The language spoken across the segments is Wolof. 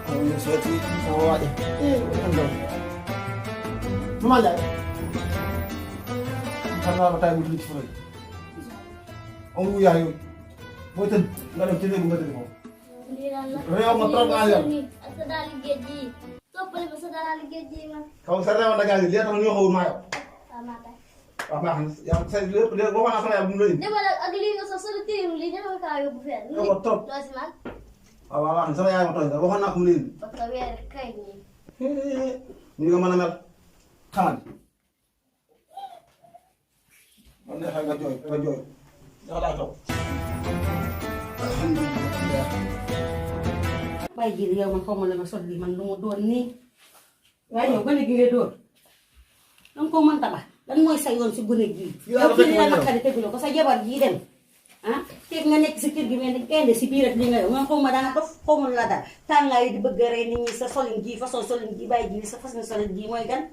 Ang sulit sa wawa deh. Ano? Mamala. Sana tayo bulit sa full. Ang uya yun. Butin, ganun tinin mo din mo. Reo matram alam. Sa dalig geji. So pala sa dalig geji ma. Kau sarang nagagil dia tang yo mayo. Tama ta. Apa yang saya lihat gua kan asal abun Di ba agli ko sa sulit yung linya mo kayo bufen. Yo top. Terus man. Awa kan saya mo to. Gua kan aku mulin. Pagkawer kay ni. Ni ka mana mer. Kaman. Anda hay gajoy. Jangan tahu. Alhamdulillah. Bay ji yow man xawma la nga sol li man lu mu doon nii waaye yow gone gi nga doon danga ko mën tabax lan mooy sa yoon si gone gi yow kii li la naqari teguloo ko sa jabar jii dem ah teeg nga nekk si kër gi mel ni gaynde si biir ak li nga yow nga xawma danga dof xawma la dal tàngaay di bëgg a rey nit ñi sa solin ji façon solin ji bay ji sa façon solin ji mooy gan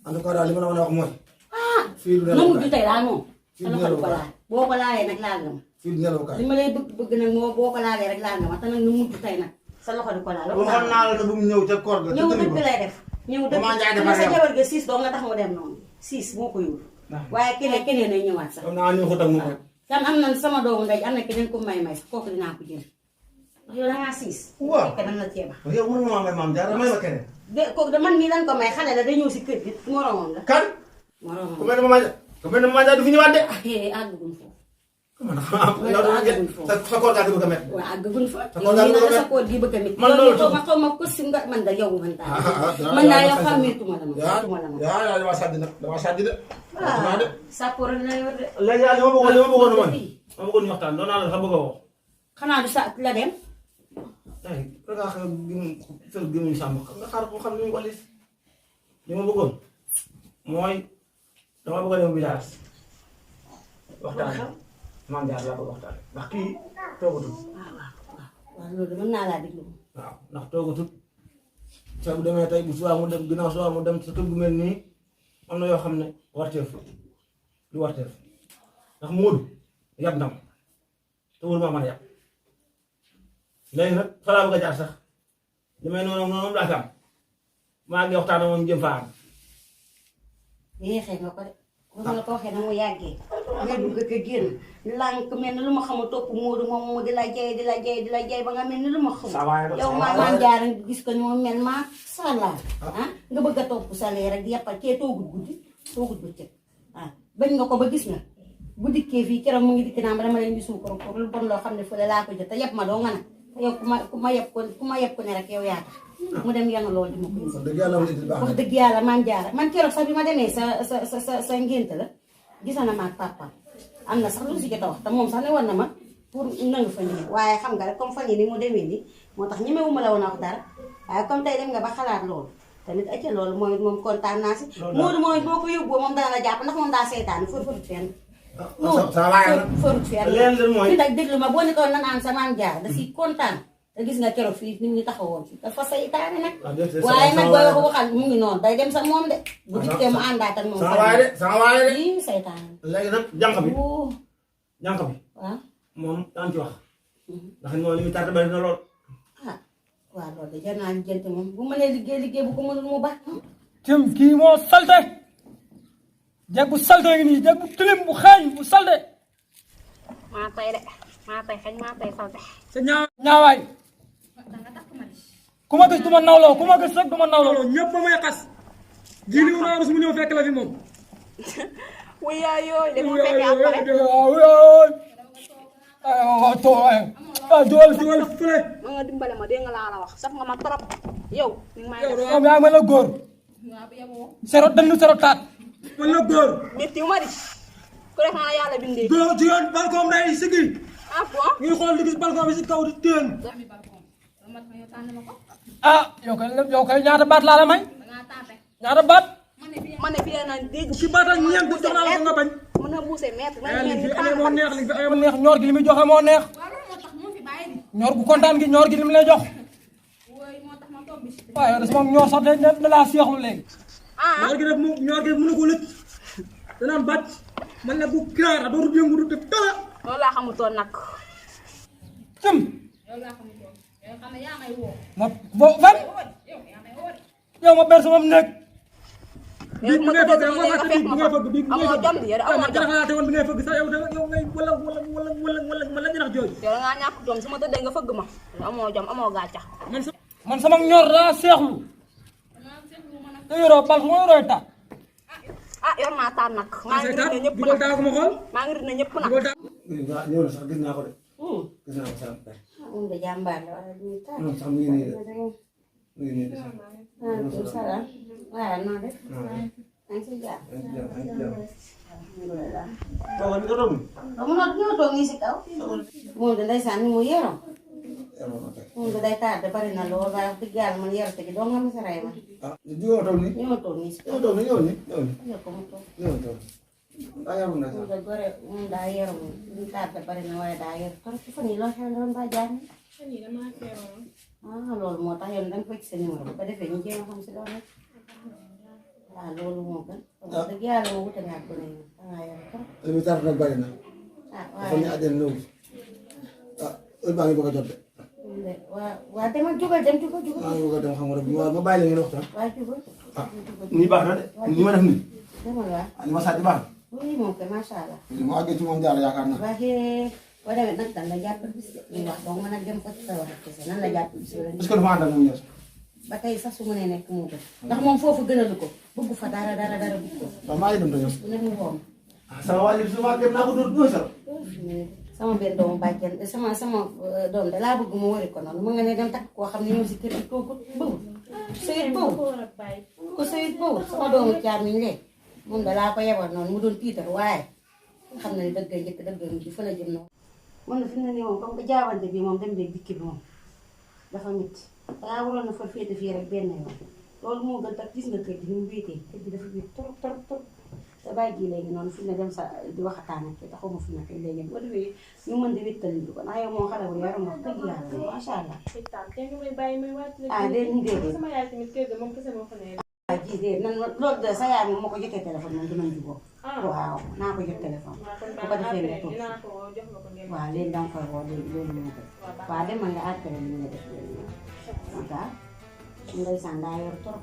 En tout cas daal li ma la mën a wax mooy. ah fii du na nelaw mujj tey laa moom Fii sa du loxo du nelaw ko laal boo ko laalee nag laal nga ma fii du nelaw kaay. li ma lay bëgg nag moo boo ko laalee rek laal nga ma te nag nu mujj tey nag sa loxo du ko laal waxoon naa la ne bu mu ñëw ca koor ga. ñëw dëgg lay def ñëw dëgg Maman Ndiaye xam nga sa dafa jabar ga 6 doo nga tax mu dem noonu 6 moo ko yóbbu waaye keneen ay ñëwaat sax yow naa ñëw ko tag mu rek. kan am na sama doomu ndey am na keneen ku may sax kooku dinaa ko jël ndax yow da ngaa 6 Waaw. fekk nan la ceeba yow mën nga maa may maam Diarra may ma keneen. de kooku de man mii lan ko may xale la day ñëw si kër gi moromam la kan. moromam ku mel ne Maman Ndiaye. ku mel ne Maman Ndiaye du fi ñëwaat de. ah àggaguñ foofu man sa koor gaa di bëgg a métti. waaw àggaguñ fa Sa yow koor gaa mii di bëgg a nag sa métti. koor gi bëgg a métti Man loolu yow ma xaw ma ko si nga man da yow man daal man naa yow xàmmeetuma la ma xàmmeetuma la ma yaa dama sàddi nag dama sàddi de. ah sàppoor la yor de léegi daal li ma bëggoon mooy. ma bëggoon ñu waxtaan doon naa la sax bëgg a woo. xanaa du sa la dem ay rek a xew gëmuñ sàmm nga xaar ko xam ni mu walis li ma bëggoon mooy dama bëgg a dem village waxtaan Maam Diarra laa bëgg waxtaan ndax kii toogatul waaw loolu de mën naa laa déglu waaw ndax toogatul te bu demee tey bu subaa mu dem ginnaaw subaa mu dem sa kër gu mel nii am na yoo xam ne warteef du warteef ndax Moodu yab ndam te wóor maa mën a yab léegi nag fa laa bëgg a jaar sax li may noonu laa fi am maa ngi waxtaan ak moom jëm faa am. yéexee nga ko de bu ma la ko waxee na mu yàggee nga dugg ak a génn lànk mel ni lu ma xamul topp Moodu moom mu di la jay ba nga mel ni lu ma xamul yow maa Diarra gis ko ni moom mel maa sàllaa ah nga bëgg a topp sa lee rek di yàppal kee toogut guddi toogut bëccëg ah bañ nga ko ba gis nga bu dikkee fii keroog mu ngi dikk naa ma dama leen di suukar ko lu bon loo xam ne fële laa ko jot te yëpp ma doo nga nag yow ku ma yeb ko ne rek yow yaa tax mu dem yanu loolu di ma ko indi dëgg yàlla wax dëgg yàlla Maam Diarra man keroog sax bi ma demee sa ngénte la gisa na ma ak papa am na sax lu si jot a wax te moom sax ne war na ma pour nangu fa ñëw waaye xam nga rek comme fan yi ni mu demee ni moo tax ñemewuma la woon a wax dara waaye comme tey dem nga ba xalaat loolu tamit acca loolu mooy moom kontaan naa si Moodu mooy boo ko yóbboo moom dana la jàpp ndax moom daa seetaan farut fenn farut fenn fi nag déglu ma boo ne ko nan aan sa Maam Diarra da si kontaan te gis nga keroog fii nit ñi taxawoon fi dafa saytaane nag waaye nag booy wax waxal mu ngi noonu day dem sax moom de bu dikkee mu àndaat ak moom sama waaye de lii saytaane léegi nag jànq bi waaw moom daan ci wax ndax moom li muy tardé bari na lool ah waaw loolu de jar naa lijjanti moom bu mënee liggéey bu ko mënul mu baax tim kii moo salte jeg bu salte ngi nii jeg bu tilim bu xeeñ bu salte maa tay de maa tay xañ maa tay salte sa ñaawaay ku ma gis du ma nawloo ku ma gis rek du ma nawloo ñëpp ba may xas jili wu naa su mu ñëw fekk la fi moom wuy yooyu de moo fekkee après jool fële ma nga dimbale ma dégg nga laa la wax saf nga ma trop yow ni nga may yow def yaa ma la góor sero dënnu sero taat man la góor métti wu ma di ku def naa yàlla bindee góor jigéen balcon day sigi ah bon ngi xool di gis balcon bi si kaw di teen ah yow kay ñaata baat laa la may ñaata baat ma ne fii naan dégg ci baat ak ñeent bu jox naa la ko nga bañ mën na buuse mètre li fi amee moo neex li fi amee moo neex ñor gi li muy joxe moo neex ñor gu kontaan gi ñor gi li mu lay jox waaw yow de sama ñor sax da laa seexlu léegi ñor gi def mu ñor gi mënu ko lëcc danaan bàcc man la bu kiraara dootul yëngu du def dara loolu laa xamutoon nag cëm xam ne yaa may woo. ma bo fan yow yaa may woo de. yow ma ber sama nekk yow ma ngay tëdd fëgg nii nga fekk ma fa amoo jom di yow de amoo jom. xalaate woon bi ngay fëgg sax yow ngay wala jinax jooju yow da ngaa ñàkk jom su ma tëddee nga fëgg ma amoo jom amoo gàccax. man sama ñor daa seexlu te yoroo bal fu ma yoroo ta ah yor naa taan nag. maa ngi rëdd ñëpp dugal nag taa ko ma xool maa ngi rëdd ñëpp nag. dugal taa ñëw na sax gis naa ko de. gis naa ko sax. moom de jàmbaar la wala du ñu taal. non sax mu ngi nii de mu ngi nii de sax. maaleykum salaam. waaw noo def. maa ngi si jàmm. alhamdulilah. toogal ni nga toog nii. waaw ñoo toog nii si kaw. moom de ndeysaan ni mu yeroon. moom de day tardé bari na lool waaye wax dëgg yàlla man yerate gi doo nga ma sa rey ma. ah jiwoo toog nii. ñoo toog nii si kaw. ñëw toog nii ñëw nii ñëw nii. ñoo ko mu toog. ñëw toog. daa yaru na moom sax. de gore moom daa yeroon ñu tardé bari na waaye daa yer kon fan yii loo xew doon ba jaar ni. Loolu moo tax yow da nga fekk sa numéro bu ko defee ñu jéem a xam si loolu rek. waaw loolu moo gën. wax dëgg yàlla moo wute nga ak gone yi dangaa yor trop. li muy tardé nag bari na. waaye dafa ñu àjjana ñëw. heure baa ngi bëgg a jot de. waa demal jugal dem jugal jugal. maa ngi bëgg a dem xam nga rek ma bàyyi la ngeen waxtaan. waa jugal. nii baax na de nii ma def nii. demal waa. ni ma sàcc baax na. oui moom kay macha allah. li ma àggee ci moom jaar yaakaar naa. waaye boo demee nag dan la jàpp bis de ñu wax donc man nag dem ko ci sa wax ak kese nan la jàpp bis la est-ce que dafa ànd ak moom ñëw. ba tey sax su ma nee nekk moo gën ndax moom foofu gënalu ko bëgg fa dara bëgg ko waaw maa ngi dem te ñëw. bu ne mu woom sama wàllu su ma dem naa ko dóor 2 0. sama benn doomu bàjjen sama doom de laa bëgg mu wari ko noonu mu nga ne dem takk koo xam ne ñëw si kër gi kooku bëwul sëyit bëwul ko sëyit bëwul sama doomu caamiñ lee moom da laa ko yebal noonu mu doon tiitar waaye xam na ne dëgg njëkk dëgg mujj fa la jëm noonu man na fi mu ne nii moom comme que jaabante bi moom dem beeg dikki bi moom dafa métti dangaa waroon na fa féete fii rek benn yoon loolu moo gën tax gis nga kër gi ni mu wéetee kër gi dafa wéet trop trop trop te bàyyi ji léegi noonu fi mu ne dem sa di waxataan ak te xawma fi mu ne léegi boo defee ñu mën di wéttali ko ndax yow moom xale bu yaram wax dëgg yàlla macha allah. ah déedéet ah ji de nan loolu de sa yaay moom moo ko jotee téléphone moom dinañ jubóo. waaw naa ko jot téléphone. bu ko defee nga toog waaw léegi da nga koy woo léegi loolu moo koy. waaw demal nga àggale li nga def léegi noonu. en tout cas ndeysaan daa yor trop.